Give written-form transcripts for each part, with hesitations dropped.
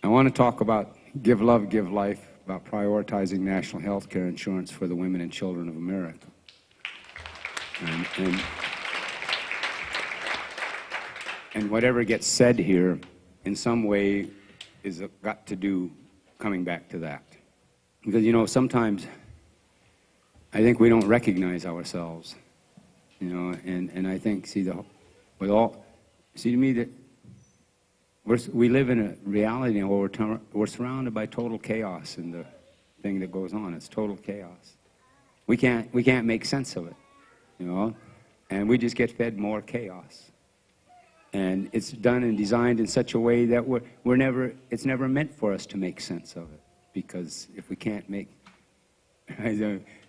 I want to talk about Give Love, Give Life, about prioritizing national health care insurance for the women and children of America. And whatever gets said here, in some way, is got to do coming back to that. Because, you know, sometimes I think we don't recognize ourselves, you know, and I think, to me, that we live in a reality where we're surrounded by total chaos in the thing that goes on. It's total chaos. We can't make sense of it, you know, and we just get fed more chaos. And it's done and designed in such a way that it's never meant for us to make sense of it, because if we can't make,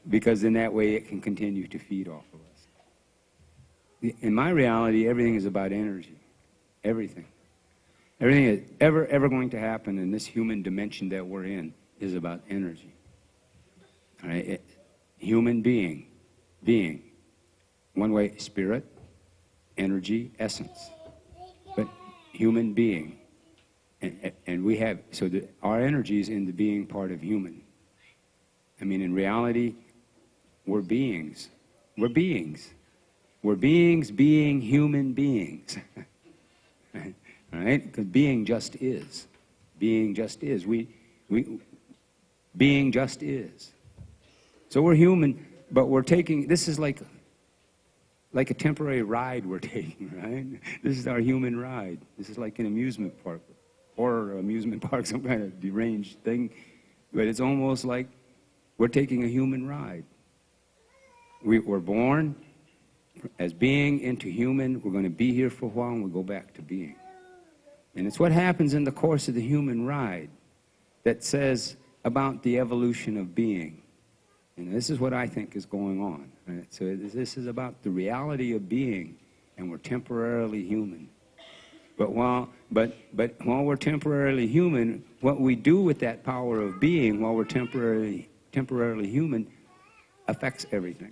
because in that way it can continue to feed off of us. In my reality, everything is about energy. Everything. Everything that's ever going to happen in this human dimension that we're in is about energy. All right? Human being. One way, spirit, energy, essence. But human being. And we have, so our energy is in the being part of human. I mean, in reality, we're beings. We're beings. We're beings being human beings. Right? All right? Because being just is. Being just is. Being just is. So we're human, but we're taking, this is like a temporary ride we're taking, right? This is our human ride. This is like an amusement park, or amusement park, some kind of deranged thing. But it's almost like we're taking a human ride. We're born as being into human. We're going to be here for a while, and we go back to being. And it's what happens in the course of the human ride that says about the evolution of being. And this is what I think is going on. Right? So this is about the reality of being, and we're temporarily human. But while we're temporarily human, what we do with that power of being while we're temporarily human affects everything.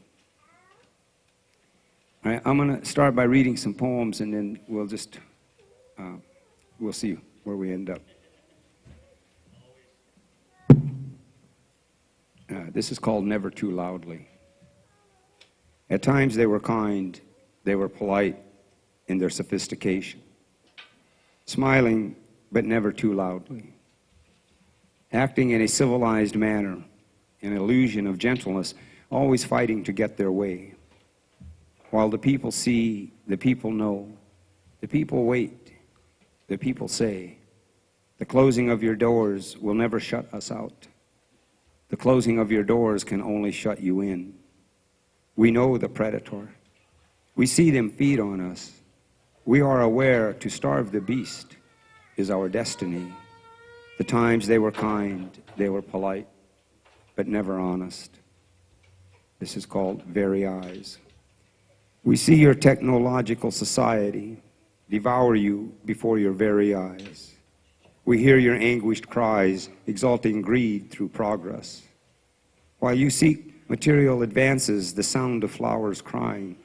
All right, I'm going to start by reading some poems, and then we'll just we'll see where we end up. This is called Never Too Loudly. At times they were kind, they were polite in their sophistication, smiling but never too loudly, acting in a civilized manner, an illusion of gentleness, always fighting to get their way. While the people see, the people know, the people wait, the people say, the closing of your doors will never shut us out. The closing of your doors can only shut you in. We know the predator. We see them feed on us. We are aware to starve the beast is our destiny. The times they were kind, they were polite, but never honest. This is called Very Eyes. We see your technological society devour you before your very eyes. We hear your anguished cries, exalting greed through progress. While you seek material advances, the sound of flowers crying,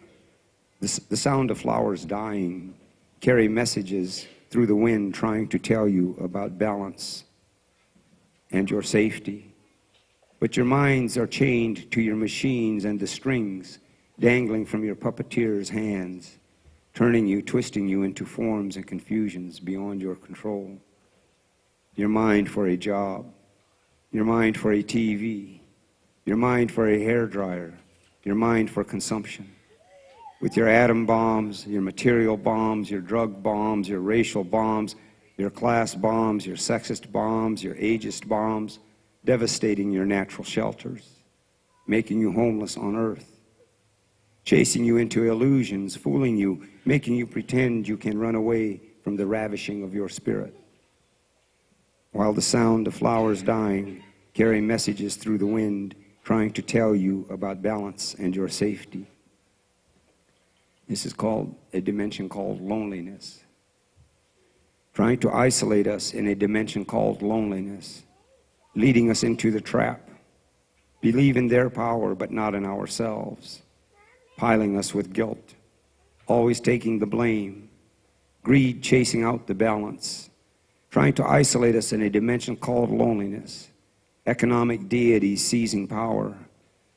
the sound of flowers dying, carry messages through the wind trying to tell you about balance and your safety. But your minds are chained to your machines and the strings dangling from your puppeteer's hands, turning you, twisting you into forms and confusions beyond your control. Your mind for a job, your mind for a TV, your mind for a hairdryer, your mind for consumption. With your atom bombs, your material bombs, your drug bombs, your racial bombs, your class bombs, your sexist bombs, your ageist bombs, devastating your natural shelters, making you homeless on earth, chasing you into illusions, fooling you, making you pretend you can run away from the ravishing of your spirit. While the sound of flowers dying carry messages through the wind, trying to tell you about balance and your safety. This is called a dimension called loneliness. Trying to isolate us in a dimension called loneliness, leading us into the trap. Believe in their power, but not in ourselves, piling us with guilt, always taking the blame, greed chasing out the balance, trying to isolate us in a dimension called loneliness. Economic deities seizing power.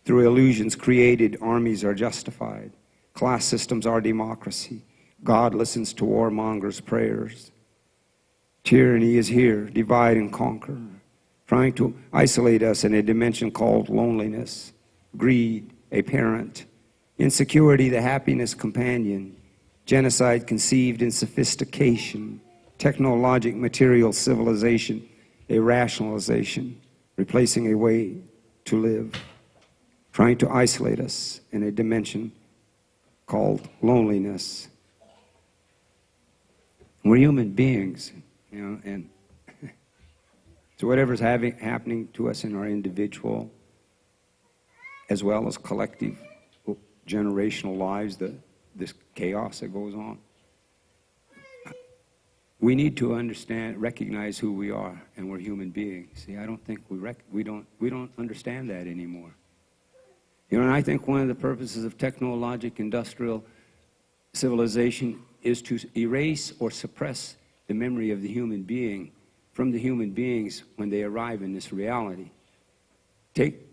Through illusions created, armies are justified. Class systems are democracy. God listens to warmongers' prayers. Tyranny is here, divide and conquer, trying to isolate us in a dimension called loneliness. Greed, a parent. Insecurity, the happiness companion. Genocide conceived in sophistication. Technologic material civilization, a rationalization, replacing a way to live. Trying to isolate us in a dimension called loneliness. We're human beings, and so whatever's happening to us in our individual as well as collective generational lives, this chaos that goes on, we need to recognize who we are, and we're human beings. See, I don't think we don't understand that anymore. And I think one of the purposes of technologic industrial civilization is to erase or suppress the memory of the human being from the human beings when they arrive in this reality.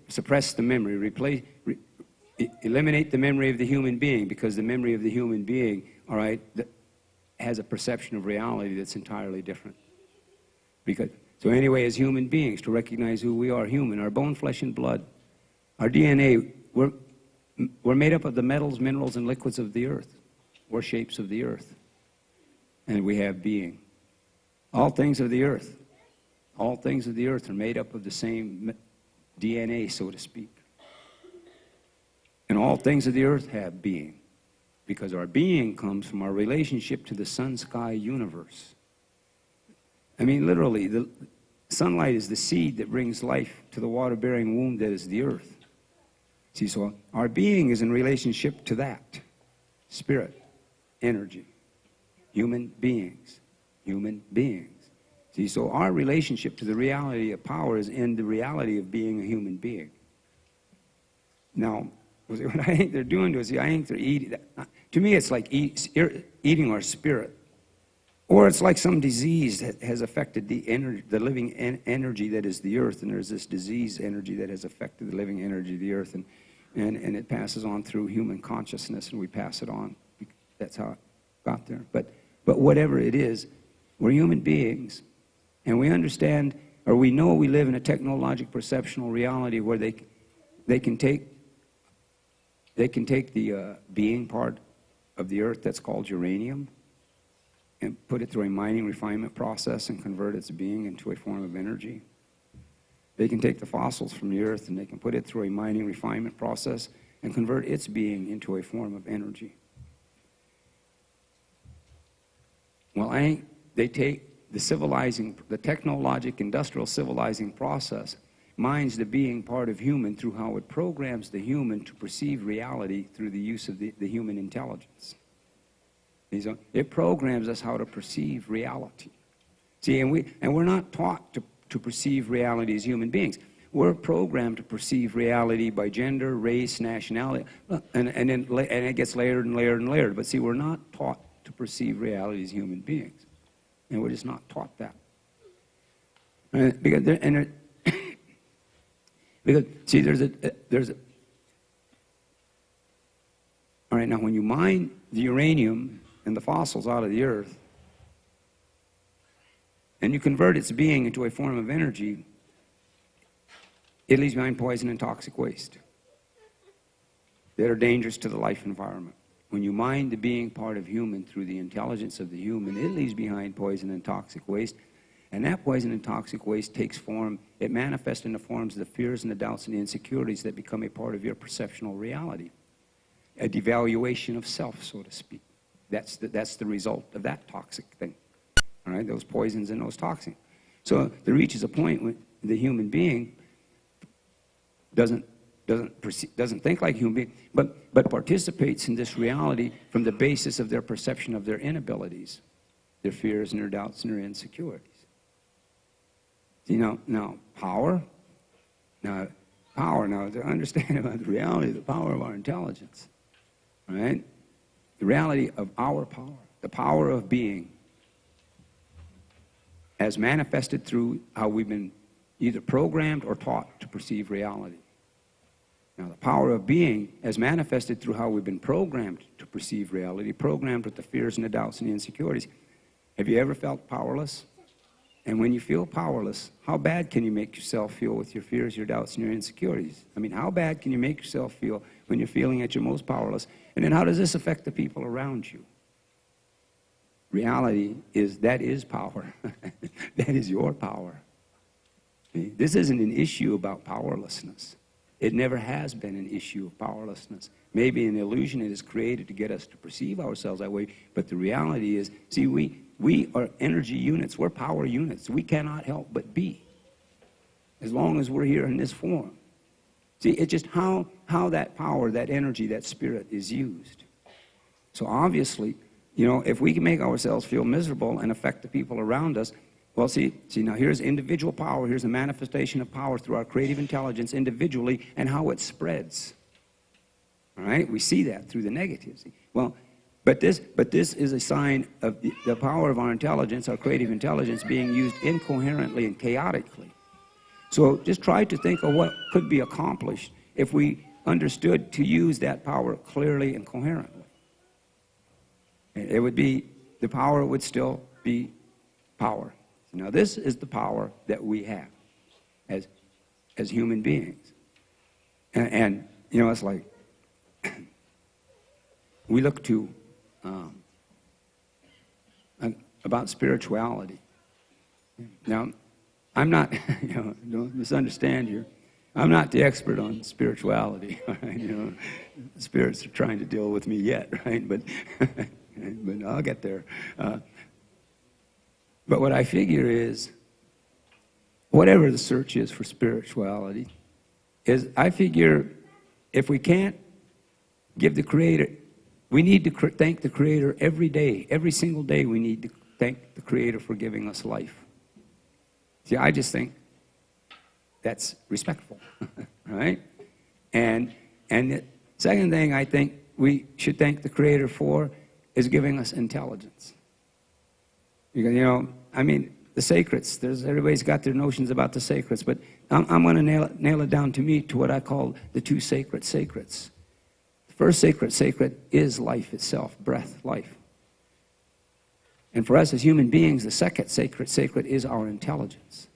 Suppress the memory, eliminate the memory of the human being, because the memory of the human being, all right, has a perception of reality that's entirely different. So anyway, as human beings, to recognize who we are, human, our bone, flesh, and blood, our DNA, we're made up of the metals, minerals, and liquids of the earth, or shapes of the earth. And we have being. All things of the earth are made up of the same DNA, so to speak. And all things of the earth have being, because our being comes from our relationship to the sun, sky, universe. I mean, literally, the sunlight is the seed that brings life to the water-bearing womb that is the earth. See, so our being is in relationship to that. Spirit, energy, human beings. See, so our relationship to the reality of power is in the reality of being a human being. Now, what I think they're doing to us, I think they're eating. To me, it's like eating our spirit. Or it's like some disease that has affected the living energy that is the earth, and there's this disease energy that has affected the living energy of the earth, and it passes on through human consciousness, and we pass it on. That's how it got there. But whatever it is, we're human beings, and we understand, or we know we live in a technologic perceptual reality where they can take the being part of the earth that's called uranium and put it through a mining refinement process and convert its being into a form of energy. They can take the fossils from the earth and they can put it through a mining refinement process and convert its being into a form of energy. Well, they take the technologic industrial civilizing process, mines the being part of human through how it programs the human to perceive reality through the use of the human intelligence. It programs us how to perceive reality. See, and we're not taught to perceive reality as human beings. We're programmed to perceive reality by gender, race, nationality, and it gets layered and layered and layered. But see, we're not taught to perceive reality as human beings, and we're just not taught that. Because see, there's a. All right, now when you mine the uranium and the fossils out of the earth, and you convert its being into a form of energy, it leaves behind poison and toxic waste that are dangerous to the life environment. When you mine the being part of human through the intelligence of the human, it leaves behind poison and toxic waste. And that poison and toxic waste takes form, it manifests in the forms of the fears and the doubts and the insecurities that become a part of your perceptual reality. A devaluation of self, so to speak. That's the result of that toxic thing. All right, those poisons and those toxins. So there reaches a point when the human being doesn't think like a human being, but participates in this reality from the basis of their perception of their inabilities, their fears and their doubts and their insecurities. See, now power, to understand about the reality of the power of our intelligence, right? The reality of our power, the power of being. as manifested through how we've been either programmed or taught to perceive reality. Now, the power of being as manifested through how we've been programmed to perceive reality, programmed with the fears and the doubts and the insecurities. Have you ever felt powerless? And when you feel powerless, how bad can you make yourself feel with your fears, your doubts, and your insecurities? I mean, how bad can you make yourself feel when you're feeling at your most powerless? And then how does this affect the people around you? Reality is that is power. That is your power. See, this isn't an issue about powerlessness. It never has been an issue of powerlessness. Maybe an illusion it is created to get us to perceive ourselves that way, but the reality is, see, we are energy units. We're power units. We cannot help but be, as long as we're here in this form. See, it's just how that power, that energy, that spirit is used. So obviously, you know, if we can make ourselves feel miserable and affect the people around us, well, see, now here's individual power. Here's a manifestation of power through our creative intelligence individually and how it spreads. All right? We see that through the negatives. Well, but this is a sign of the power of our intelligence, our creative intelligence, being used incoherently and chaotically. So just try to think of what could be accomplished if we understood to use that power clearly and coherently. It would be, the power would still be power. Now, this is the power that we have as human beings. And you know, it's like we look to about spirituality. Now, I'm not, you know, don't misunderstand here. I'm not the expert on spirituality. Right? You know, the spirits are trying to deal with me yet, right? But I'll get there. But what I figure is, whatever the search is for spirituality, is I figure if we can't give the Creator, we need to thank the Creator every day. Every single day we need to thank the Creator for giving us life. See, I just think that's respectful, right? And the second thing I think we should thank the Creator for is giving us intelligence. You know, I mean, the sacreds, everybody's got their notions about the sacreds, but I'm going to nail it down to what I call the two sacred sacreds. The first sacred is life itself, breath, life. And for us as human beings, the second sacred is our intelligence,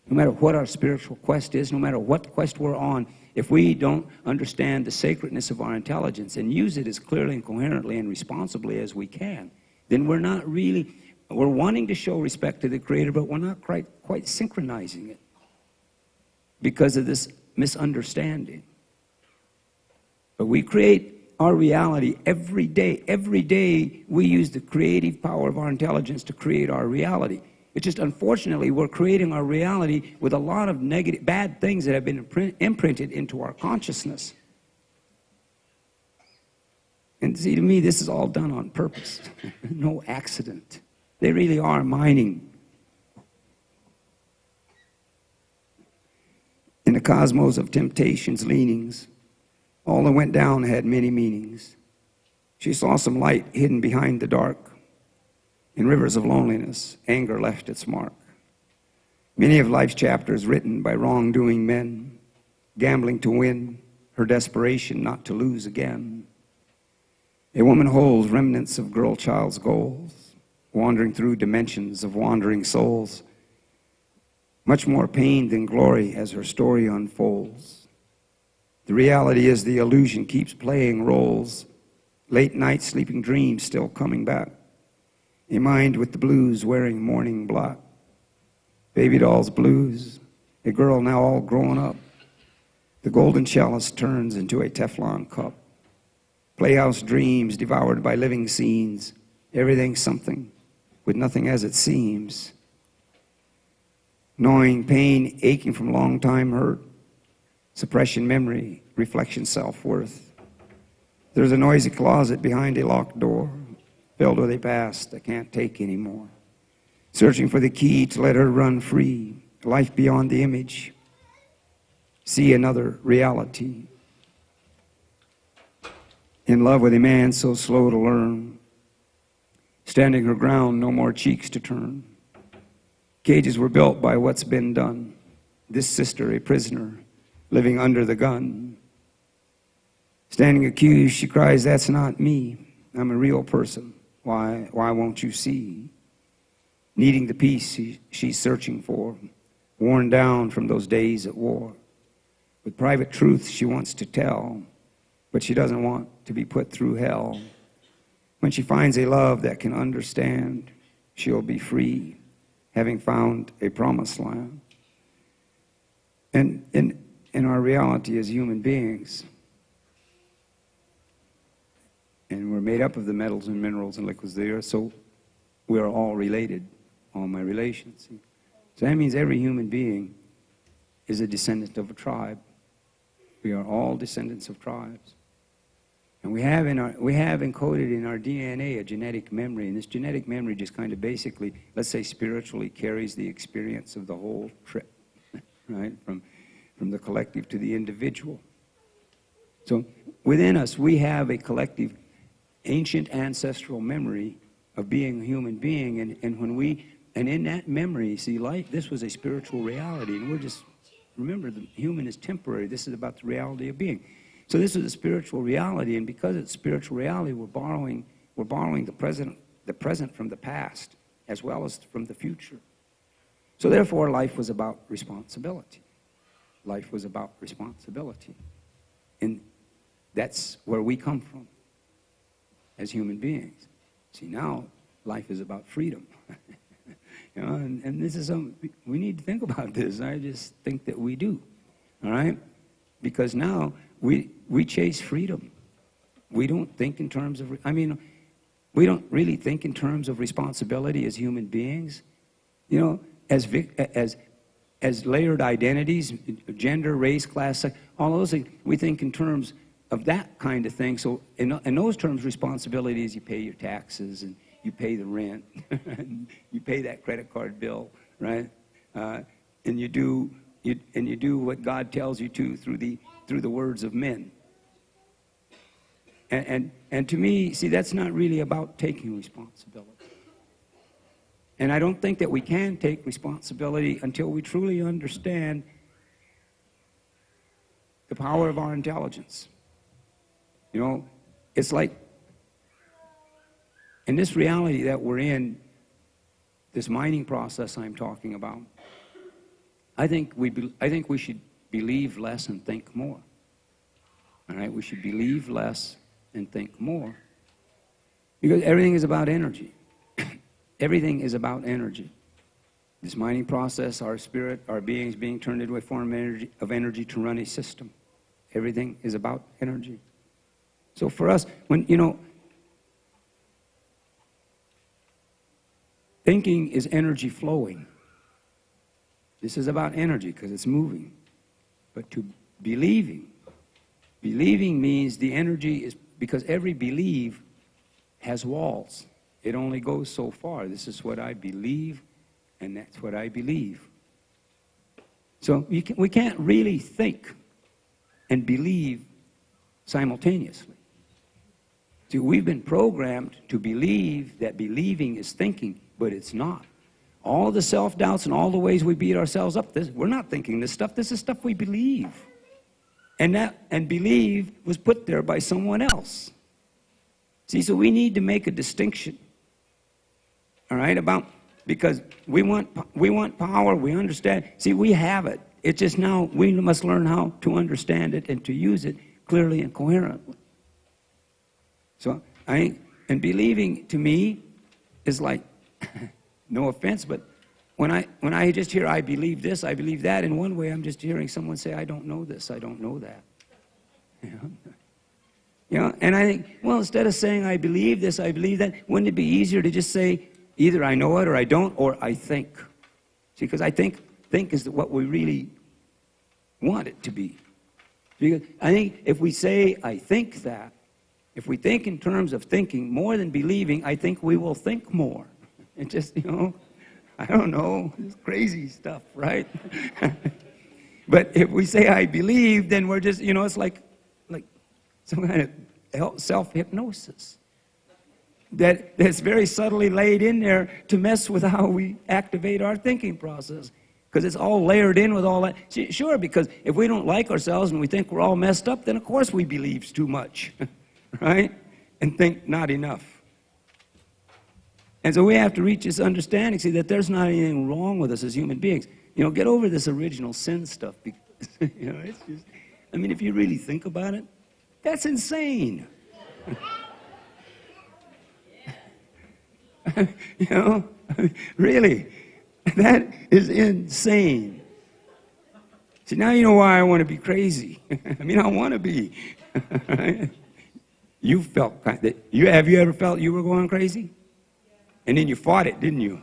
No matter what our spiritual quest is, no matter what quest we're on, if we don't understand the sacredness of our intelligence and use it as clearly and coherently and responsibly as we can, then we're wanting to show respect to the Creator, but we're not quite synchronizing it because of this misunderstanding. But we create our reality every day. Every day we use the creative power of our intelligence to create our reality. It's just, unfortunately, we're creating our reality with a lot of negative, bad things that have been imprinted into our consciousness. And see, to me, this is all done on purpose. No accident. They really are mining. In the cosmos of temptation's leanings, all that went down had many meanings. She saw some light hidden behind the dark. In rivers of loneliness, anger left its mark. Many of life's chapters written by wrongdoing men, gambling to win, her desperation not to lose again. A woman holds remnants of girl child's goals, wandering through dimensions of wandering souls. Much more pain than glory as her story unfolds. The reality is the illusion keeps playing roles. Late night sleeping dreams still coming back. A mind with the blues wearing mourning black. Baby doll's blues, a girl now all grown up. The golden chalice turns into a Teflon cup. Playhouse dreams devoured by living scenes. Everything something, with nothing as it seems. Gnawing pain, aching from long time hurt. Suppression memory, reflection self-worth. There's a noisy closet behind a locked door, filled with a past I can't take anymore. Searching for the key to let her run free. Life beyond the image. See another reality. In love with a man so slow to learn. Standing her ground, no more cheeks to turn. Cages were built by what's been done. This sister, a prisoner, living under the gun. Standing accused, she cries, that's not me. I'm a real person. Why won't you see? Needing the peace she's searching for, worn down from those days at war. With private truths she wants to tell, but she doesn't want to be put through hell. When she finds a love that can understand, she'll be free, having found a promised land. And in our reality as human beings, and we're made up of the metals and minerals and liquids of the earth, so we are all related, all my relations. So that means every human being is a descendant of a tribe. We are all descendants of tribes. And we have encoded in our DNA a genetic memory, and this genetic memory just kind of basically, let's say spiritually, carries the experience of the whole trip, right? From the collective to the individual. So within us, we have a collective ancient ancestral memory of being a human being, and in that memory, see, life, this was a spiritual reality, and we're just, remember, the human is temporary. This is about the reality of being. So this is a spiritual reality, and because it's spiritual reality, we're borrowing the present from the past, as well as from the future. So therefore, life was about responsibility. Life was about responsibility. And that's where we come from as human beings. See, now life is about freedom. You know, and this is something, we need to think about this. I just think that we do, all right? Because now we chase freedom. We don't think in terms of, we don't really think in terms of responsibility as human beings. You know, as layered identities, gender, race, class, sex, all those things, we think in terms of that kind of thing. So in those terms, responsibility is you pay your taxes and you pay the rent, and you pay that credit card bill, right? And you do what God tells you to through the words of men. And to me, see, that's not really about taking responsibility. And I don't think that we can take responsibility until we truly understand the power of our intelligence. You know, it's like, in this reality that we're in, this mining process I'm talking about, I think we should believe less and think more. All right, we should believe less and think more, because everything is about energy. Everything is about energy. This mining process, our spirit, our beings being turned into a form of energy to run a system. Everything is about energy. So for us, when, you know, thinking is energy flowing. This is about energy because it's moving. But to believing means the energy is, because every belief has walls. It only goes so far. This is what I believe, and that's what I believe. So we can't really think and believe simultaneously. See, we've been programmed to believe that believing is thinking, but it's not. All the self-doubts and all the ways we beat ourselves up, we're not thinking this stuff. This is stuff we believe. And believe was put there by someone else. See, so we need to make a distinction, all right, because we want power, we understand. See, we have it. It's just now we must learn how to understand it and to use it clearly and coherently. So and believing to me is like, no offense, but when I just hear I believe this, I believe that, in one way I'm just hearing someone say, I don't know this, I don't know that. You know, and I think, well, instead of saying I believe this, I believe that, wouldn't it be easier to just say either I know it or I don't, or I think? See, because I think is what we really want it to be. Because I think if we say I think that, if we think in terms of thinking more than believing, I think we will think more. It just, you know, I don't know, it's crazy stuff, right? But if we say I believe, then we're just, you know, it's like some kind of self-hypnosis. that's very subtly laid in there to mess with how we activate our thinking process. Because it's all layered in with all that. Sure, because if we don't like ourselves and we think we're all messed up, then of course we believe too much, right? And think not enough. And so we have to reach this understanding, see, that there's not anything wrong with us as human beings. Get over this original sin stuff. Because, it's just, I mean, if you really think about it, that's insane. Really. That is insane. See, now you know why I want to be crazy. I mean, I want to be. Right? You felt have you ever felt you were going crazy? And then you fought it, didn't you?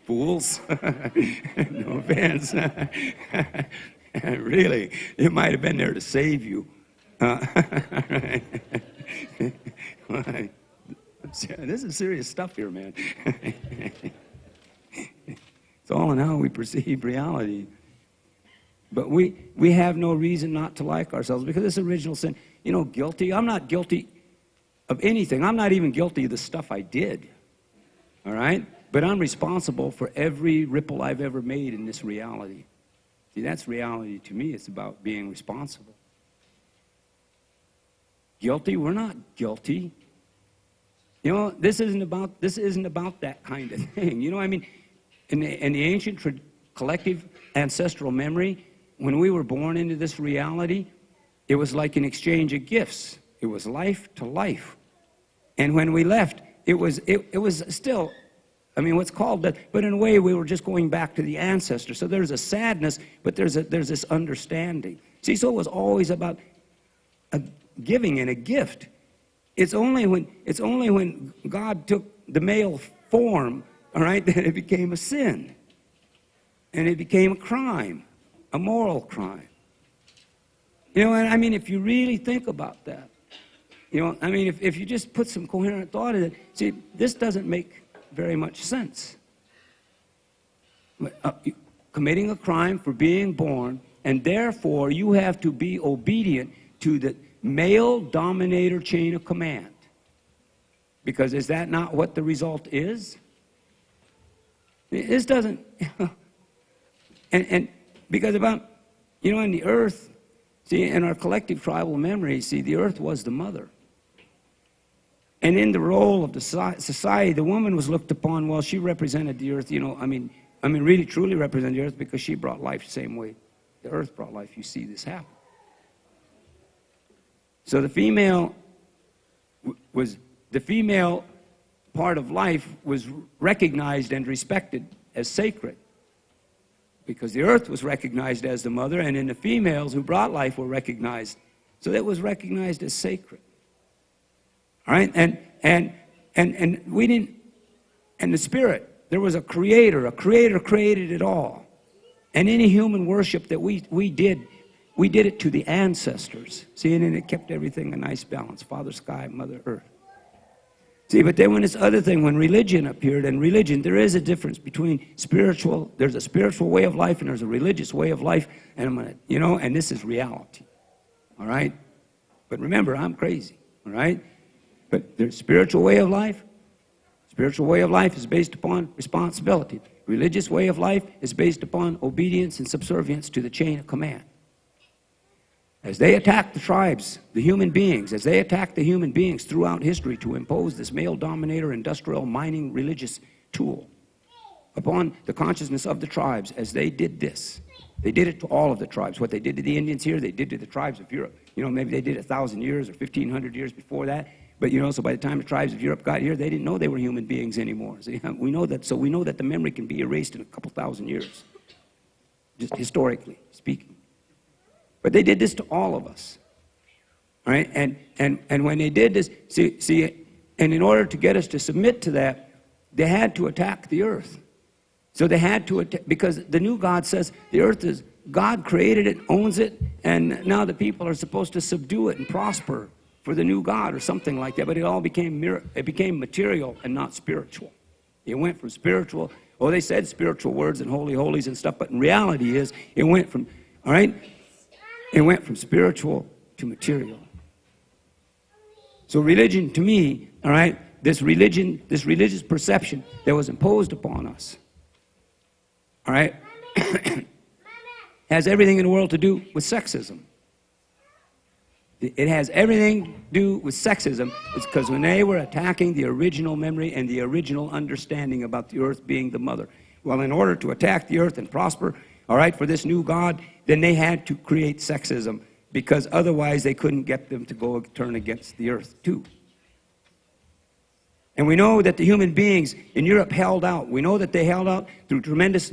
Fools. No offense. Really, it might have been there to save you. Right? This is serious stuff here, man. It's all in how we perceive reality. But we have no reason not to like ourselves because this original sin, guilty. I'm not guilty of anything. I'm not even guilty of the stuff I did. All right? But I'm responsible for every ripple I've ever made in this reality. See, that's reality to me. It's about being responsible. Guilty? We're not guilty. This isn't about that kind of thing. I mean, in the ancient collective ancestral memory, when we were born into this reality, it was like an exchange of gifts. It was life to life. And when we left, it was still, I mean, what's called that, but in a way we were just going back to the ancestors. So there's a sadness, but there's this understanding. See, so it was always about a giving and a gift. It's only when God took the male form, all right, that it became a sin. And it became a crime, a moral crime. And I mean, if you really think about that, I mean, if you just put some coherent thought in it, see, this doesn't make very much sense. Committing a crime for being born, and therefore you have to be obedient to the male dominator chain of command. Because is that not what the result is? This doesn't, and because about, in the earth, see, in our collective tribal memory, see, the earth was the mother. And in the role of the society, the woman was looked upon, well, she represented the earth, I mean, really truly represented the earth because she brought life the same way the earth brought life. You see this happen. So the female part of life was recognized and respected as sacred because the earth was recognized as the mother, and then the females who brought life were recognized. So that was recognized as sacred. All right? And we didn't, and the spirit, there was a creator created it all. And any human worship that we did it to the ancestors. See, and then it kept everything a nice balance. Father sky, mother earth. See, but then when this other thing, when religion appeared, and religion, there is a difference between spiritual, there's a spiritual way of life and there's a religious way of life, and I'm going to, and this is reality. All right? But remember, I'm crazy. All right? But there's spiritual way of life. Spiritual way of life is based upon responsibility. Religious way of life is based upon obedience and subservience to the chain of command. As they attacked the tribes, the human beings, as they attacked the human beings throughout history to impose this male dominator, industrial, mining, religious tool upon the consciousness of the tribes, as they did this, they did it to all of the tribes. What they did to the Indians here, they did to the tribes of Europe. Maybe they did 1,000 years or 1,500 years before that. But, so by the time the tribes of Europe got here, they didn't know they were human beings anymore. See, we know that the memory can be erased in a couple thousand years, just historically speaking. But they did this to all of us, all right? And when they did this, see, and in order to get us to submit to that, they had to attack the earth. So they had to attack, because the new God says the earth is, God created it, owns it, and now the people are supposed to subdue it and prosper for the new God or something like that. But it all became material and not spiritual. It went from spiritual, they said spiritual words and holy holies and stuff, but in reality it went from, all right? It went from spiritual to material. So religion, to me, all right, this religious perception that was imposed upon us, all right, has everything in the world to do with sexism. It has everything to do with sexism. It's because when they were attacking the original memory and the original understanding about the earth being the mother. Well, in order to attack the earth and prosper, all right, for this new God, then they had to create sexism, because otherwise they couldn't get them to go turn against the earth too. And we know that the human beings in Europe held out. We know that they held out through tremendous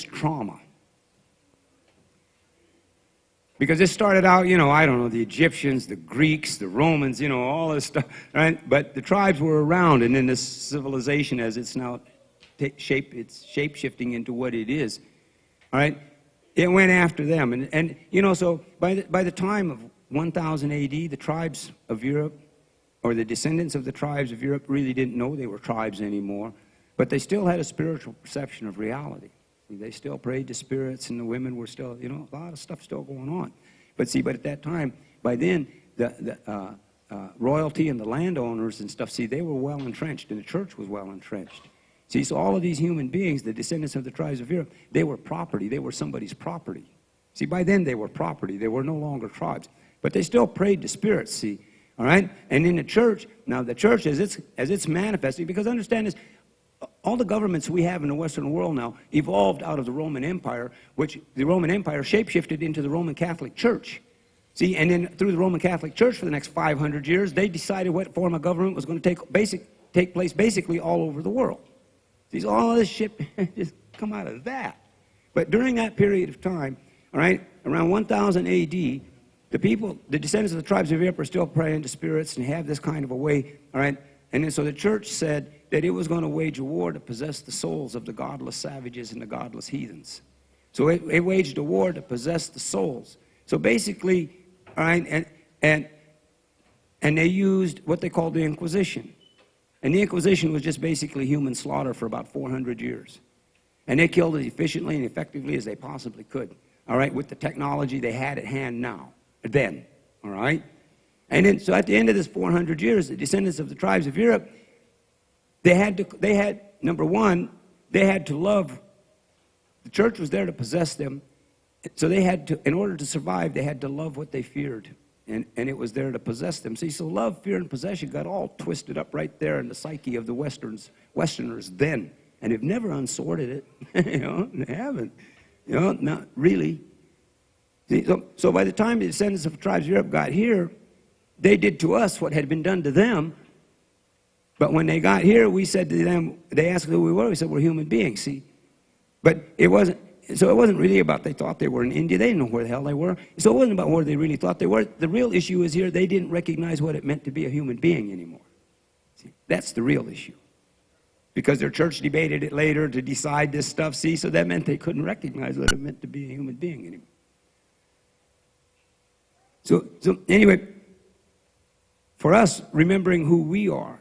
trauma. Because this started out, I don't know, the Egyptians, the Greeks, the Romans, all this stuff, right? But the tribes were around, and then this civilization, as it's now it's shape-shifting into what it is, all right? It went after them. And so by the time of 1000 AD, the tribes of Europe, or the descendants of the tribes of Europe, really didn't know they were tribes anymore, but they still had a spiritual perception of reality. They still prayed to spirits, and the women were still, a lot of stuff still going on. But at that time, by then, the royalty and the landowners and stuff, they were well entrenched, and the church was well entrenched. So all of these human beings, the descendants of the tribes of Europe, they were property. They were somebody's property. By then they were property. They were no longer tribes. But they still prayed to spirits, all right? And in the church, now the church, as it's manifesting, because understand this, all the governments we have in the Western world now evolved out of the Roman Empire, which the Roman Empire shapeshifted into the Roman Catholic Church. And then through the Roman Catholic Church for the next 500 years, they decided what form of government was going to take place basically all over the world. All of this shit just come out of that. But during that period of time, all right, around 1000 AD, the descendants of the tribes of Europe are still praying to spirits and have this kind of a way, all right? And then so the church said that it was going to wage a war to possess the souls of the godless savages and the godless heathens. So it waged a war to possess the souls. So basically, all right, and they used what they called the Inquisition. And the Inquisition was just basically human slaughter for about 400 years. And they killed as efficiently and effectively as they possibly could, all right, with the technology they had at hand then, all right? And then, so at the end of this 400 years, the descendants of the tribes of Europe, number one, they had to love. The church was there to possess them. So they had to, in order to survive, they had to love what they feared. And it was there to possess them. So love, fear, and possession got all twisted up right there in the psyche of the Westerners then. And they've never unsorted it. They haven't. Not really. So by the time the descendants of the tribes of Europe got here, they did to us what had been done to them. But when they got here, we said to them, they asked who we were. We said, we're human beings, But it wasn't really about they thought they were in India. They didn't know where the hell they were. So it wasn't about where they really thought they were. The real issue is here, they didn't recognize what it meant to be a human being anymore. That's the real issue. Because their church debated it later to decide this stuff, so that meant they couldn't recognize what it meant to be a human being anymore. So anyway, for us, remembering who we are.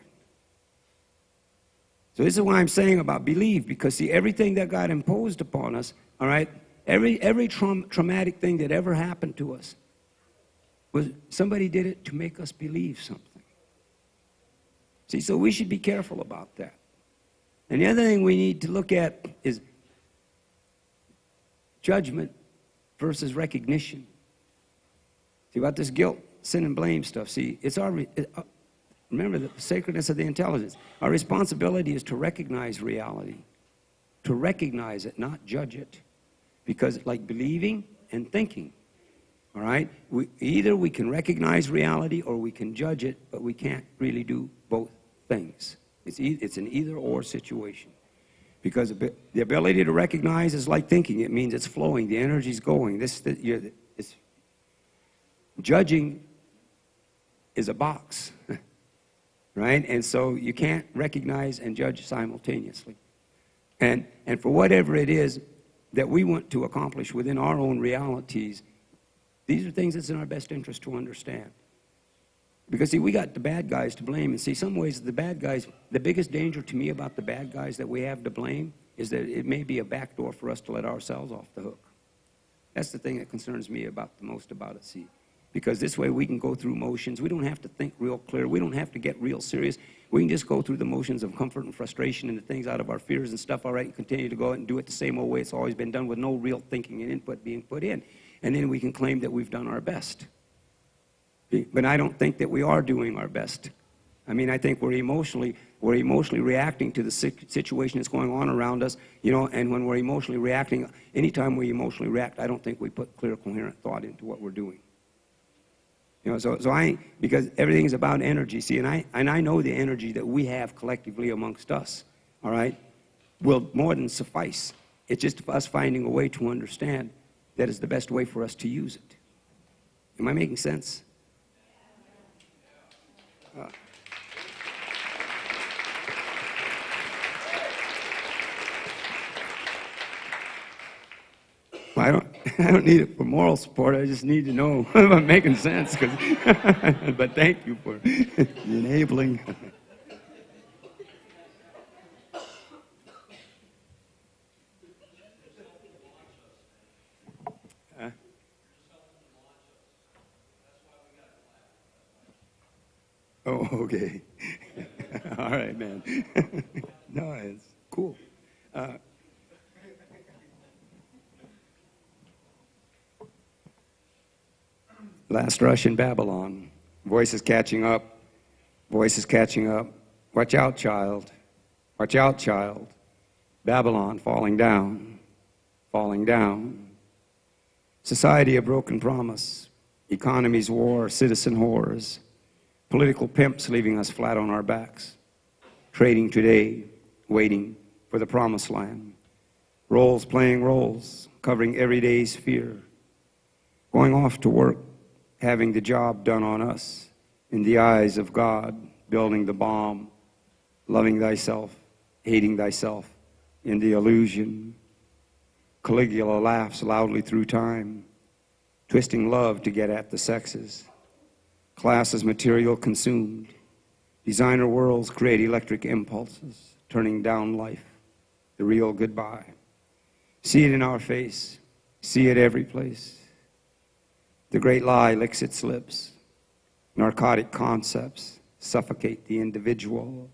So this is why I'm saying about believe, because everything that got imposed upon us, all right, every traumatic thing that ever happened to us, was somebody did it to make us believe something. So we should be careful about that. And the other thing we need to look at is judgment versus recognition. About this guilt, sin, and blame stuff. It's remember the sacredness of the intelligence. Our responsibility is to recognize reality, to recognize it, not judge it. Because like believing and thinking, all right, either we can recognize reality or we can judge it, but we can't really do both things. It's an either-or situation. Because the ability to recognize is like thinking. It means it's flowing. The energy's going. Judging is a box, right? And so you can't recognize and judge simultaneously. And for whatever it is that we want to accomplish within our own realities, these are things that's in our best interest to understand. Because, we got the bad guys to blame. And some ways the bad guys, the biggest danger to me about the bad guys that we have to blame is that it may be a backdoor for us to let ourselves off the hook. That's the thing that concerns me the most about it, because this way we can go through motions. We don't have to think real clear. We don't have to get real serious. We can just go through the motions of comfort and frustration and the things out of our fears and stuff, all right, and continue to go and do it the same old way it's always been done with no real thinking and input being put in. And then we can claim that we've done our best. But I don't think that we are doing our best. I mean, I think we're emotionally reacting to the situation that's going on around us, you know, and when we're emotionally reacting, anytime we emotionally react, I don't think we put clear, coherent thought into what we're doing. You know, because everything is about energy, see, and I know the energy that we have collectively amongst us, all right, will more than suffice. It's just us finding a way to understand that is the best way for us to use it. Am I making sense? I don't need it for moral support. I just need to know if I'm making sense. But thank you for enabling. Oh, okay. All right, man. No, it's cool. Last rush in Babylon. Voices catching up. Voices catching up. Watch out, child. Watch out, child. Babylon falling down. Falling down. Society of broken promise. Economies war, citizen whores. Political pimps leaving us flat on our backs. Trading today, waiting for the promised land. Roles playing roles, covering every day's fear. Going off to work, having the job done on us. In the eyes of God, building the bomb. Loving thyself, hating thyself. In the illusion. Caligula laughs loudly through time. Twisting love to get at the sexes. Classes material consumed. Designer worlds create electric impulses, turning down life, the real goodbye. See it in our face, see it every place. The great lie licks its lips. Narcotic concepts suffocate the individual.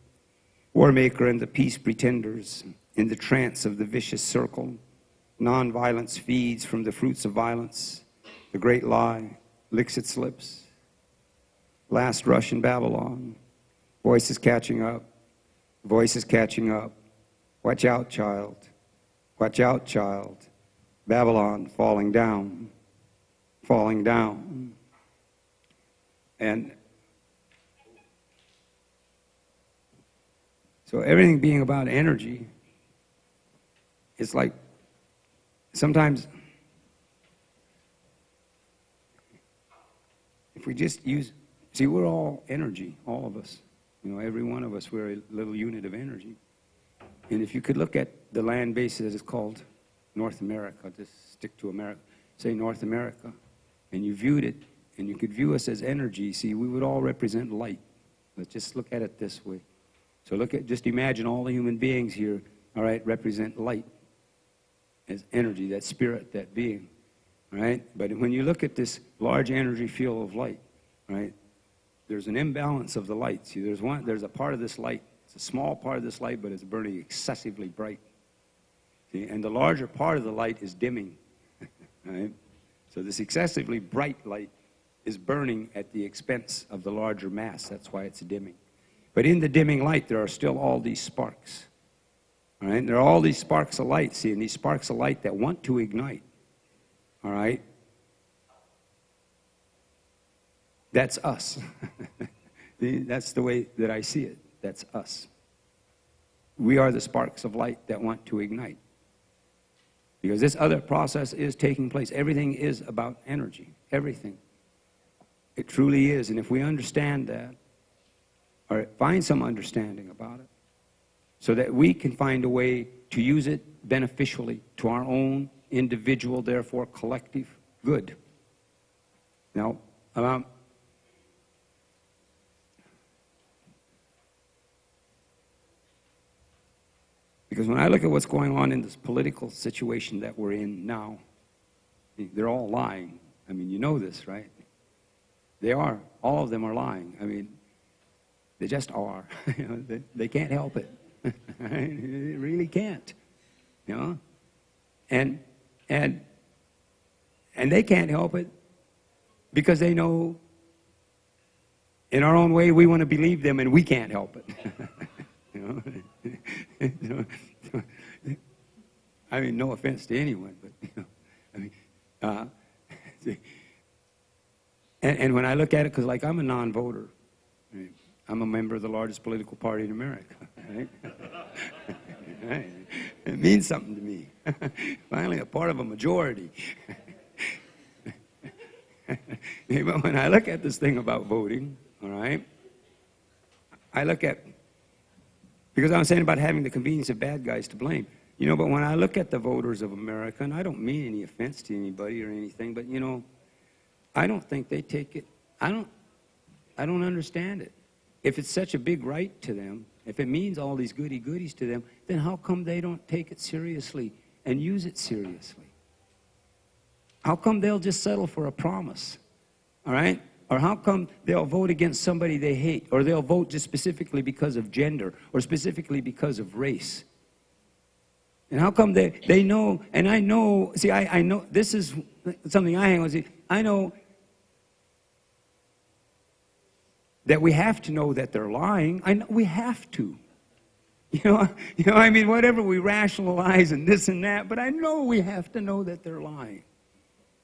War maker and the peace pretenders in the trance of the vicious circle. Nonviolence feeds from the fruits of violence. The great lie licks its lips. Last rush in Babylon. Voices catching up. Voices catching up. Watch out, child. Watch out, child. Babylon falling down. Falling down. And so everything being about energy, it's like sometimes if we just use, see, we're all energy, all of us. You know, every one of us, we're a little unit of energy. And if you could look at the land base that is called North America, just stick to America, say North America, and you viewed it, and you could view us as energy, see, we would all represent light. Let's just look at it this way. So just imagine all the human beings here, all right, represent light as energy, that spirit, that being, all right? But when you look at this large energy field of light, right, there's an imbalance of the light. See, there's a part of this light, it's a small part of this light, but it's burning excessively bright. See, and the larger part of the light is dimming, right? So this excessively bright light is burning at the expense of the larger mass. That's why it's dimming. But in the dimming light, there are still all these sparks. All right? There are all these sparks of light, see, and these sparks of light that want to ignite. All right? That's us. That's the way that I see it. That's us. We are the sparks of light that want to ignite. Because this other process is taking place. Everything is about energy. Everything. It truly is. And if we understand that, or find some understanding about it, so that we can find a way to use it beneficially to our own individual, therefore collective good. Now, because when I look at what's going on in this political situation that we're in now, they're all lying. I mean, you know this, right? They are. All of them are lying. I mean, they just are. They can't help it. They really can't. And they can't help it because they know in our own way we want to believe them and we can't help it. I mean, no offense to anyone, but and when I look at it, because like I'm a non-voter, right? I'm a member of the largest political party in America, right? Right? It means something to me. Finally, a part of a majority. But when I look at this thing about voting, all right, I look at, because I'm saying about having the convenience of bad guys to blame. But when I look at the voters of America, and I don't mean any offense to anybody or anything, but, I don't think they take it, I don't understand it. If it's such a big right to them, if it means all these goody-goodies to them, then how come they don't take it seriously and use it seriously? How come they'll just settle for a promise, all right? Or how come they'll vote against somebody they hate, or they'll vote just specifically because of gender, or specifically because of race? And how come they know, and I know, see, I know, this is something I hang on, see, I know that we have to know that they're lying. I know we have to. I mean, whatever we rationalize and this and that, but I know we have to know that they're lying.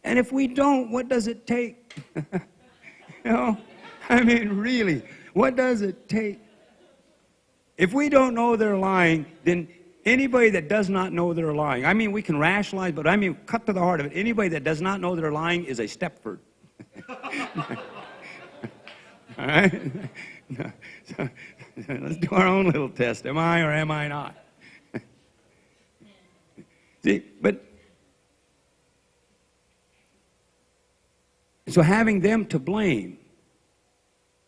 And if we don't, what does it take? I mean, really, what does it take? If we don't know they're lying, then anybody that does not know they're lying, I mean, we can rationalize, but I mean, cut to the heart of it. Anybody that does not know they're lying is a Stepford. All right? So let's do our own little test. Am I or am I not? See, but so having them to blame,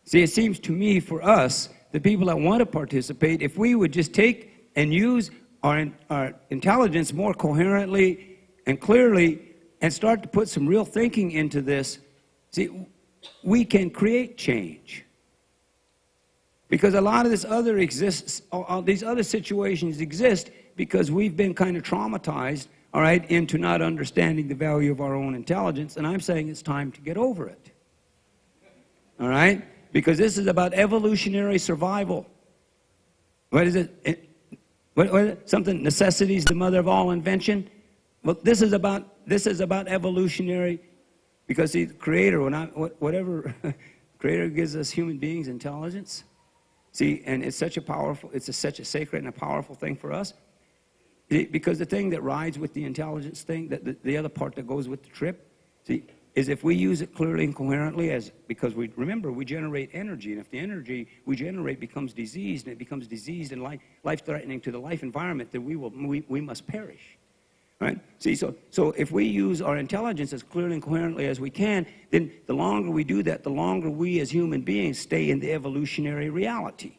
see, it seems to me for us, the people that want to participate, if we would just take and use our intelligence more coherently and clearly and start to put some real thinking into this, see, we can create change. Because a lot of this other exists, all these other situations exist because we've been kind of traumatized, all right, into not understanding the value of our own intelligence, and I'm saying it's time to get over it. All right? Because this is about evolutionary survival. What is it? What is it? Something, necessity is the mother of all invention? Well, this is about evolutionary. Because see, the Creator, whatever Creator gives us human beings intelligence, see, and it's such a sacred and a powerful thing for us. Because the thing that rides with the intelligence thing, the other part that goes with the trip, see, is if we use it clearly and coherently, because we generate energy, and if the energy we generate becomes diseased, and it becomes diseased and life-threatening to the life environment, then we must perish. Right? See, so if we use our intelligence as clearly and coherently as we can, then the longer we do that, the longer we as human beings stay in the evolutionary reality.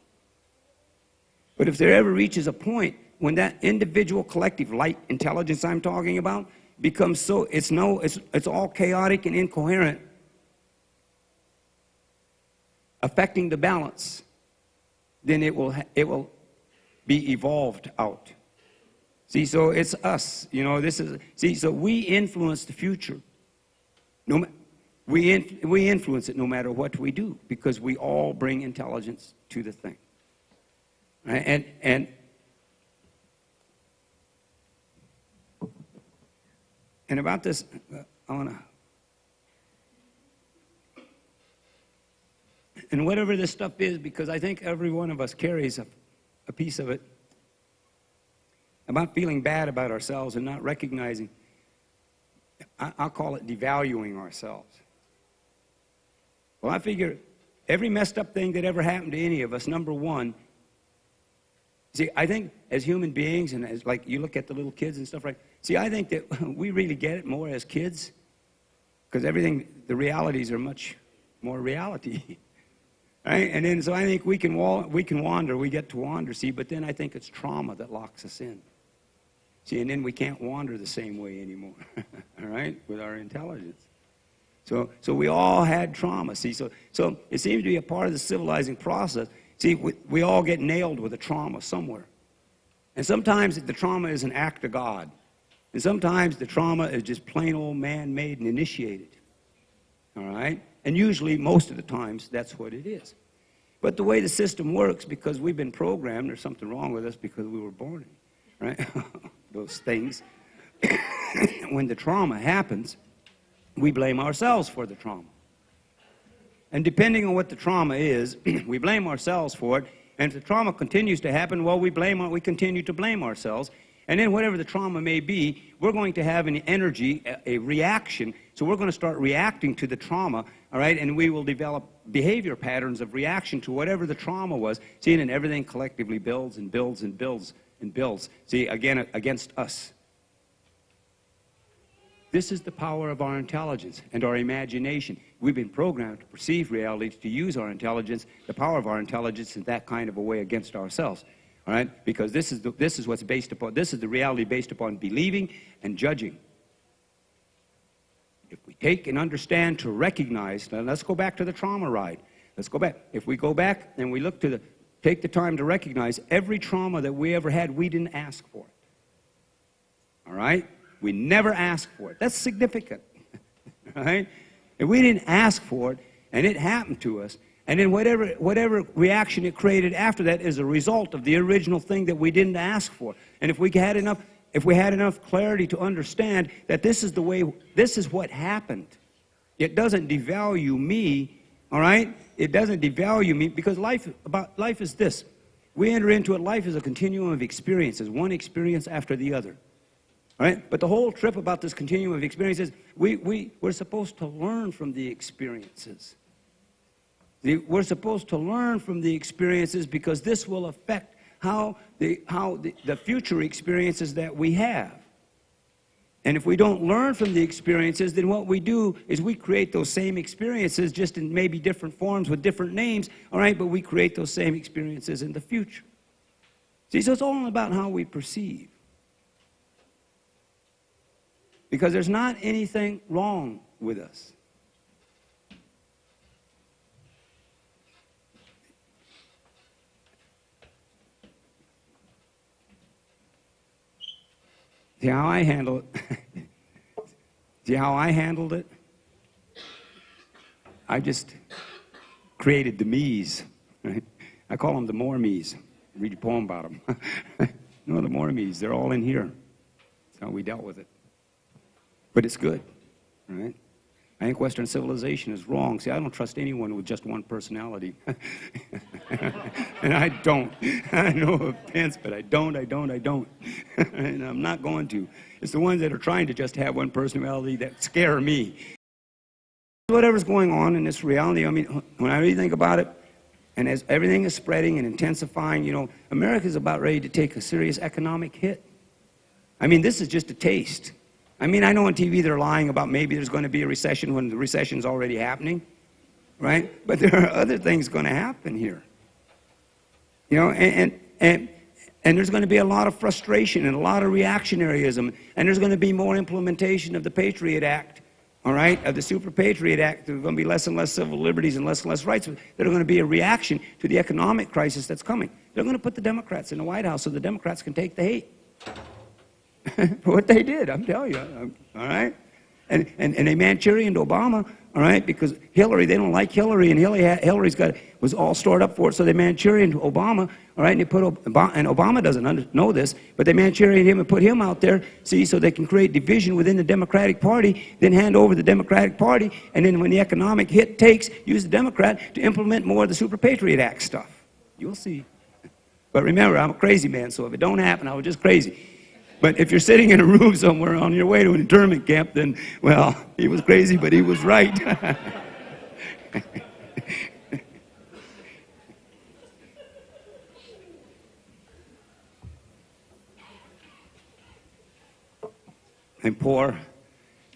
But if there ever reaches a point when that individual collective light intelligence I'm talking about becomes so, it's all chaotic and incoherent, affecting the balance, then it will be evolved out. See, so it's us, so we influence the future. We influence it no matter what we do, because we all bring intelligence to the thing. Right? And about this, I want to, and whatever this stuff is, because I think every one of us carries a piece of it, about feeling bad about ourselves and not recognizing, I'll call it devaluing ourselves. Well, I figure every messed up thing that ever happened to any of us, number one, see, I think as human beings, and as like you look at the little kids and stuff, right? See, I think that we really get it more as kids, because the realities are much more reality. Right? And then, so I think we get to wander, see, but then I think it's trauma that locks us in. See, and then we can't wander the same way anymore, all right, with our intelligence. So we all had trauma. See, so it seems to be a part of the civilizing process. See, we all get nailed with a trauma somewhere. And sometimes the trauma is an act of God. And sometimes the trauma is just plain old man-made and initiated. All right? And usually, most of the times, that's what it is. But the way the system works, because we've been programmed, there's something wrong with us because we were born in, right? Those things. When the trauma happens, we blame ourselves for the trauma. And depending on what the trauma is, we blame ourselves for it. And if the trauma continues to happen, well, we continue to blame ourselves. And then whatever the trauma may be, we're going to have an energy, a reaction. So we're going to start reacting to the trauma, all right? And we will develop behavior patterns of reaction to whatever the trauma was. See, and everything collectively builds and builds and builds and builds. See, again, against us. This is the power of our intelligence and our imagination. We've been programmed to perceive reality, to use our intelligence, the power of our intelligence in that kind of a way against ourselves. All right? Because this is what's based upon, this is the reality based upon believing and judging. If we take and understand to recognize, now let's go back to the trauma ride. Let's go back. If we go back and we look to take the time to recognize every trauma that we ever had, we didn't ask for it. All right? We never asked for it. That's significant. All right? If we didn't ask for it and it happened to us, and then whatever reaction it created after that is a result of the original thing that we didn't ask for. And if we had enough clarity to understand that this is what happened, it doesn't devalue me, all right? It doesn't devalue me, because life is this. We enter into it, life is a continuum of experiences, one experience after the other. All right? But the whole trip about this continuum of experiences, we're supposed to learn from the experiences. We're supposed to learn from the experiences, because this will affect how the future experiences that we have. And if we don't learn from the experiences, then what we do is we create those same experiences, just in maybe different forms with different names, all right? But we create those same experiences in the future. See, so it's all about how we perceive. Because there's not anything wrong with us. See how I handle it? See how I handled it? I just created the me's. Right? I call them the more me's. Read a poem about them. No, the more me's. They're all in here. That's how we dealt with it. But it's good, right? I think Western civilization is wrong. See, I don't trust anyone with just one personality. And I don't. No offense, but I don't. And I'm not going to. It's the ones that are trying to just have one personality that scare me. Whatever's going on in this reality, I mean, when I really think about it, and as everything is spreading and intensifying, you know, America's about ready to take a serious economic hit. I mean, this is just a taste. I mean, I know on TV they're lying about maybe there's going to be a recession when the recession's already happening, right? But there are other things going to happen here. You know, and there's going to be a lot of frustration and a lot of reactionaryism, and there's going to be more implementation of the Patriot Act, all right, of the Super Patriot Act. There's going to be less and less civil liberties and less rights. There's going to be a reaction to the economic crisis that's coming. They're going to put the Democrats in the White House so the Democrats can take the hate. For what they did, I'm telling you, all right? And they Manchurianed Obama, all right, because Hillary, they don't like Hillary, and Hillary's was all stored up for it, so they Manchurianed Obama, all right, and they put Obama, and Obama doesn't know this, but they Manchurianed him and put him out there, see, so they can create division within the Democratic Party, then hand over the Democratic Party, and then when the economic hit takes, use the Democrat to implement more of the Super Patriot Act stuff. You'll see. But remember, I'm a crazy man, so if it don't happen, I was just crazy. But if you're sitting in a room somewhere on your way to an internment camp, then, well, he was crazy, but he was right. I'm poor,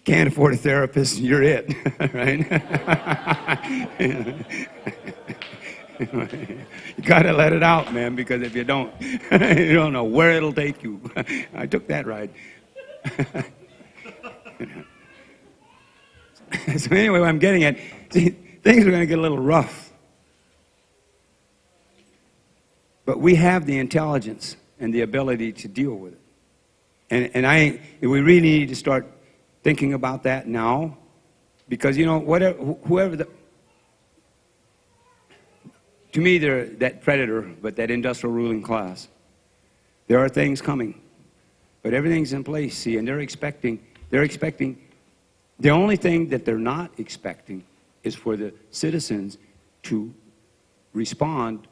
can't afford a therapist, you're it, right? You got to let it out, man, because if you don't, you don't know where it'll take you. I took that ride. So anyway, what I'm getting at, see, things are going to get a little rough. But we have the intelligence and the ability to deal with it. And we really need to start thinking about that now. Because, you know, to me, they're that predator, but that industrial ruling class. There are things coming, but everything's in place, see, and they're expecting, the only thing that they're not expecting is for the citizens to respond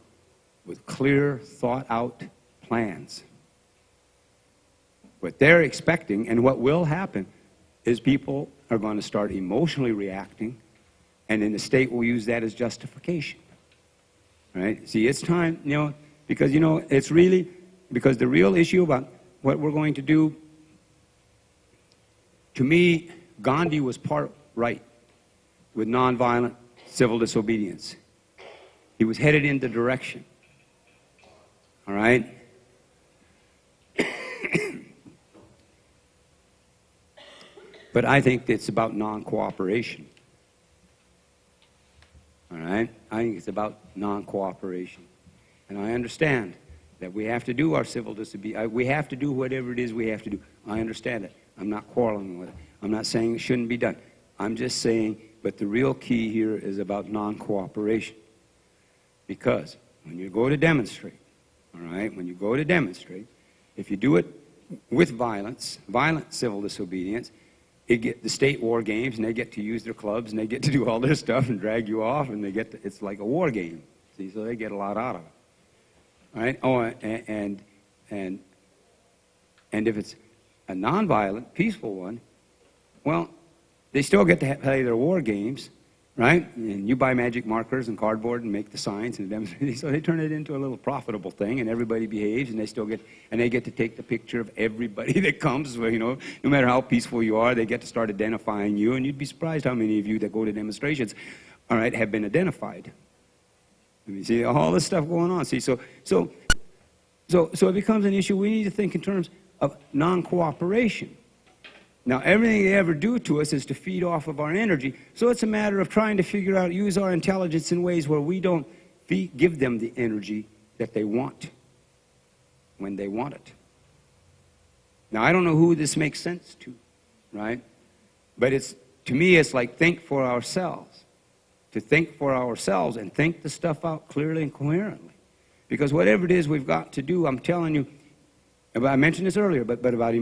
with clear, thought-out plans. What they're expecting, and what will happen, is people are going to start emotionally reacting, and then the state will use that as justification. Right? See, it's time, you know, because, you know, it's really, because the real issue about what we're going to do, to me, Gandhi was part right with nonviolent civil disobedience. He was headed in the direction. All right? But I think it's about non-cooperation. All right? I think it's about non-cooperation. And I understand that we have to do our civil disobedience. We have to do whatever it is we have to do. I understand it. I'm not quarreling with it. I'm not saying it shouldn't be done. I'm just saying, but the real key here is about non-cooperation. Because when you go to demonstrate, all right, when you go to demonstrate, if you do it with violence, violent civil disobedience, the state war games, and they get to use their clubs, and they get to do all their stuff and drag you off, and it's like a war game. See, so they get a lot out of it. All right? Oh, and if it's a nonviolent, peaceful one, well, they still get to play their war games, right? And you buy magic markers and cardboard and make the signs and demonstrate. So they turn it into a little profitable thing, and everybody behaves, and they get to take the picture of everybody that comes. You know, no matter how peaceful you are, they get to start identifying you, and you'd be surprised how many of you that go to demonstrations, all right, have been identified. I mean, see all this stuff going on. See, so it becomes an issue. We need to think in terms of non-cooperation. Now, everything they ever do to us is to feed off of our energy. So it's a matter of trying to figure out, use our intelligence in ways where we don't give them the energy that they want when they want it. Now, I don't know who this makes sense to, right? But to me, it's like think for ourselves. To think for ourselves and think the stuff out clearly and coherently. Because whatever it is we've got to do, I'm telling you, I mentioned this earlier, but about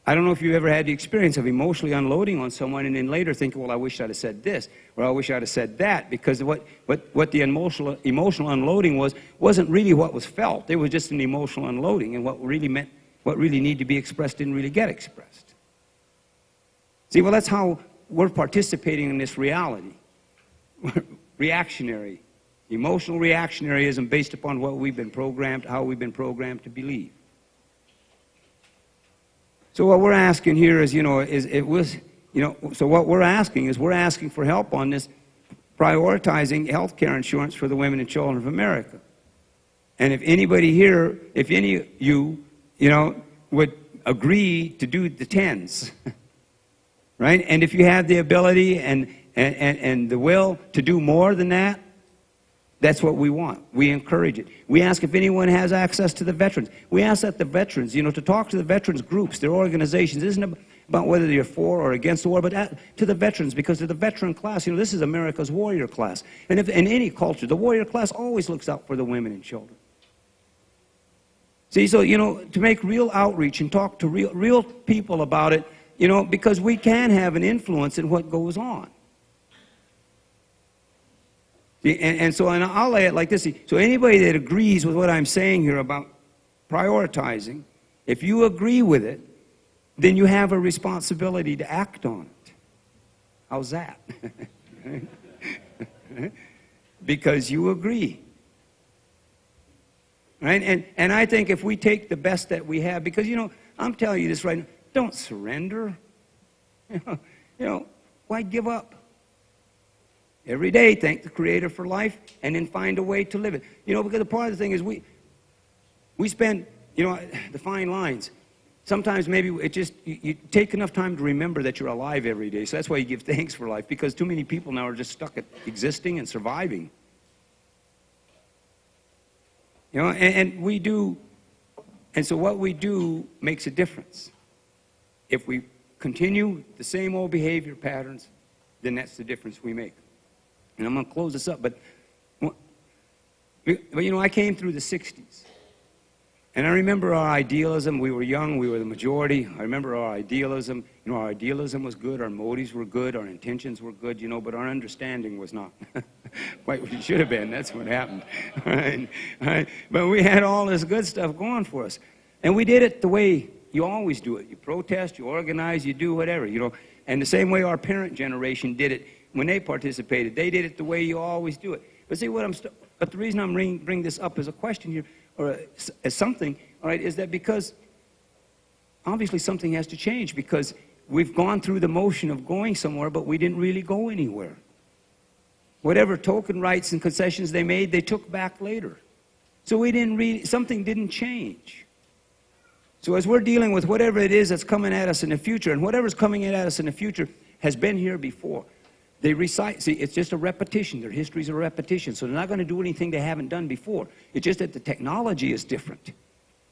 I don't know if you've ever had the experience of emotionally unloading on someone and then later thinking, well, I wish I'd have said this, or I wish I'd have said that, because what the emotional unloading wasn't really what was felt. It was just an emotional unloading, and what really needed to be expressed didn't really get expressed. See, well, that's how we're participating in this reality. Reactionary. Emotional reactionaryism based upon what we've been programmed, how we've been programmed to believe. So what we're asking here is, so what we're asking for help on this prioritizing health care insurance for the women and children of America. And if anybody here, if any of you, would agree to do the tens, right? And if you have the ability and the will to do more than that, that's what we want. We encourage it. We ask if anyone has access to the veterans. We ask that the veterans, to talk to the veterans groups, their organizations. It isn't about whether you're for or against the war, but to the veterans, because they're the veteran class. This is America's warrior class. And if in any culture, the warrior class always looks out for the women and children. See, so, to make real outreach and talk to real people about it, because we can have an influence in what goes on. And I'll lay it like this. So anybody that agrees with what I'm saying here about prioritizing, if you agree with it, then you have a responsibility to act on it. How's that? Because you agree. Right? And I think if we take the best that we have, because, I'm telling you this right now, don't surrender. Why give up? Every day, thank the Creator for life, and then find a way to live it. Because the part of the thing is we spend, the fine lines. Sometimes maybe it just, you take enough time to remember that you're alive every day. So that's why you give thanks for life, because too many people now are just stuck at existing and surviving. You know, and we do, and so what we do makes a difference. If we continue the same old behavior patterns, then that's the difference we make. And I'm going to close this up, but you know, I came through the 60s. And I remember our idealism. We were young. We were the majority. I remember our idealism. You know, our idealism was good. Our motives were good. Our intentions were good, you know, but our understanding was not quite what it should have been. That's what happened. All right? All right? But we had all this good stuff going for us. And we did it the way you always do it. You protest, you organize, you do whatever, you know. And the same way our parent generation did it when they participated. They did it the way you always do it. But see, but the reason I'm bringing this up as a question here, or as something, all right, is that because obviously something has to change, because we've gone through the motion of going somewhere, but we didn't really go anywhere. Whatever token rights and concessions they made, they took back later. So something didn't change. So as we're dealing with whatever it is that's coming at us in the future, and whatever's coming at us in the future has been here before. They recite, see, it's just a repetition. Their history's a repetition. So they're not going to do anything they haven't done before. It's just that the technology is different.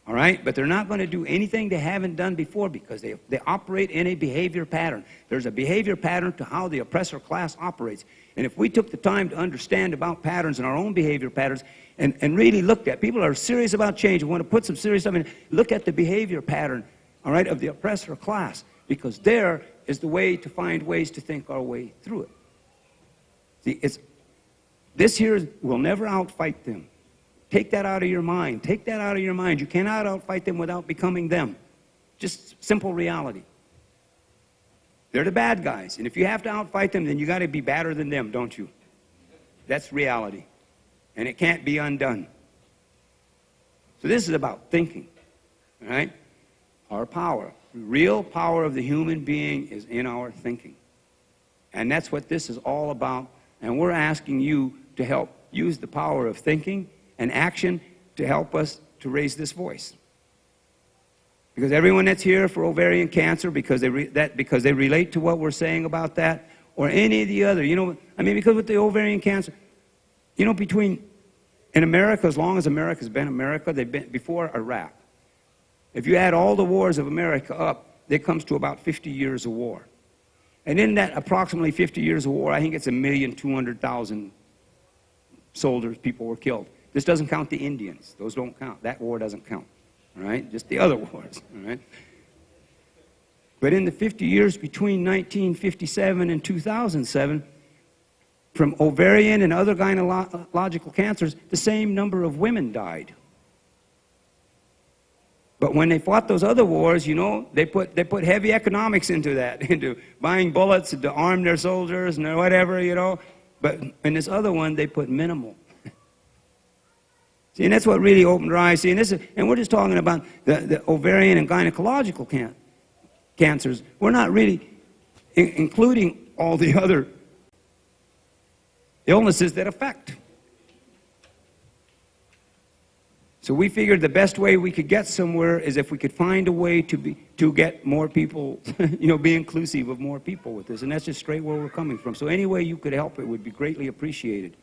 All right? But they're not going to do anything they haven't done before, because they operate in a behavior pattern. There's a behavior pattern to how the oppressor class operates. And if we took the time to understand about patterns and our own behavior patterns and really looked at, people are serious about change, we want to put some serious stuff in, look at the behavior pattern, all right, of the oppressor class, because there is the way to find ways to think our way through it. See, this here will never outfight them. Take that out of your mind. Take that out of your mind. You cannot outfight them without becoming them. Just simple reality. They're the bad guys. And if you have to outfight them, then you got to be badder than them, don't you? That's reality. And it can't be undone. So this is about thinking. All right? Our power. The real power of the human being is in our thinking. And that's what this is all about. And we're asking you to help use the power of thinking and action to help us to raise this voice. Because everyone that's here for ovarian cancer, because they relate to what we're saying about that, or any of the other, you know, I mean, because with the ovarian cancer, you know, in America, as long as America's been America, they've been before Iraq. If you add all the wars of America up, it comes to about 50 years of war. And in that approximately 50 years of war, I think it's 1,200,000 soldiers, people were killed. This doesn't count the Indians. Those don't count. That war doesn't count. All right? Just the other wars. All right? But in the 50 years between 1957 and 2007, from ovarian and other gynecological cancers, the same number of women died. But when they fought those other wars, you know, they put heavy economics into that, into buying bullets to arm their soldiers and whatever, you know. But in this other one, they put minimal. See, and that's what really opened our eyes. See, and we're just talking about the ovarian and gynecological cancers. We're not really including all the other illnesses that affect. So we figured the best way we could get somewhere is if we could find a way to get more people, you know, be inclusive of more people with this. And that's just straight where we're coming from. So any way you could help it would be greatly appreciated.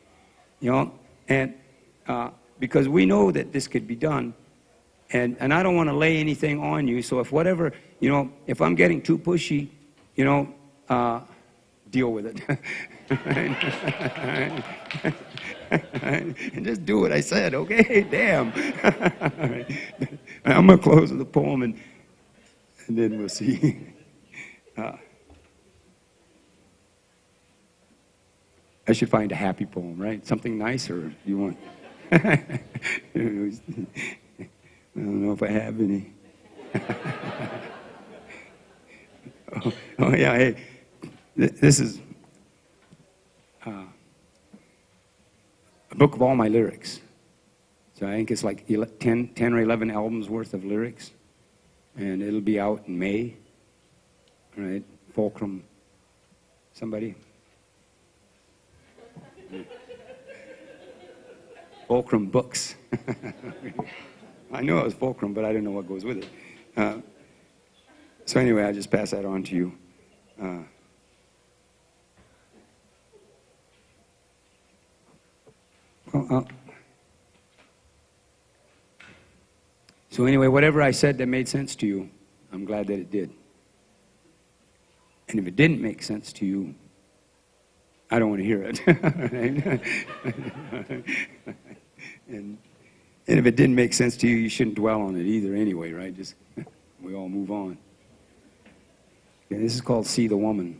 You know, and because we know that this could be done. And I don't want to lay anything on you. So if whatever, you know, if I'm getting too pushy, you know, deal with it. And just do what I said, okay? Damn. I'm going to close with a poem, and then we'll see. I should find a happy poem, right? Something nice, or you want? I don't know if I have any. Oh yeah, hey, this is a book of all my lyrics. So I think it's like 10 or 11 albums worth of lyrics. And it'll be out in May. All right, Fulcrum. Somebody? Fulcrum Books. I knew it was Fulcrum, but I didn't know what goes with it. So anyway, I just pass that on to you. So anyway, whatever I said that made sense to you, I'm glad that it did. And if it didn't make sense to you, I don't want to hear it. and if it didn't make sense to you, you shouldn't dwell on it either anyway, right? Just we all move on. Okay, this is called See the Woman.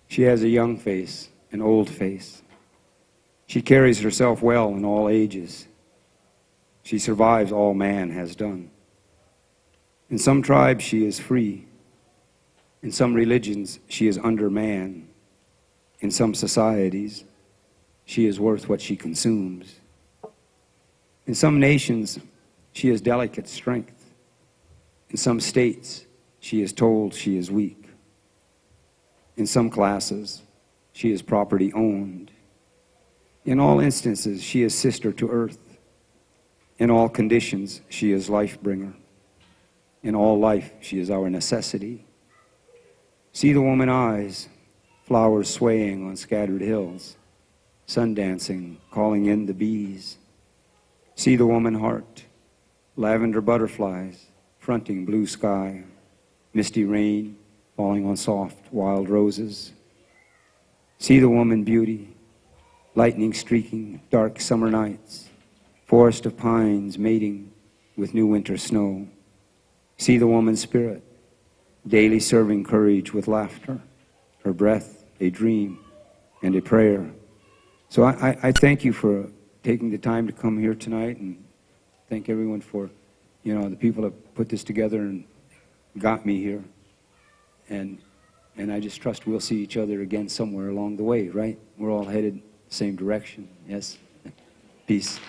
She has a young face, an old face. She carries herself well in all ages. She survives all man has done. In some tribes she is free. In some religions she is under man. In some societies she is worth what she consumes. In some nations she has delicate strength. In some states she is told she is weak. In some classes she is property owned. In all instances she is sister to earth. In all conditions, she is life-bringer. In all life, she is our necessity. See the woman eyes, flowers swaying on scattered hills, sun dancing, calling in the bees. See the woman heart, lavender butterflies, fronting blue sky, misty rain falling on soft wild roses. See the woman beauty, lightning streaking dark summer nights, forest of pines mating with new winter snow. See the woman's spirit, daily serving courage with laughter, her breath a dream and a prayer. So I thank you for taking the time to come here tonight, and thank everyone for, the people that put this together and got me here. And I just trust we'll see each other again somewhere along the way, right? We're all headed the same direction, yes? Peace.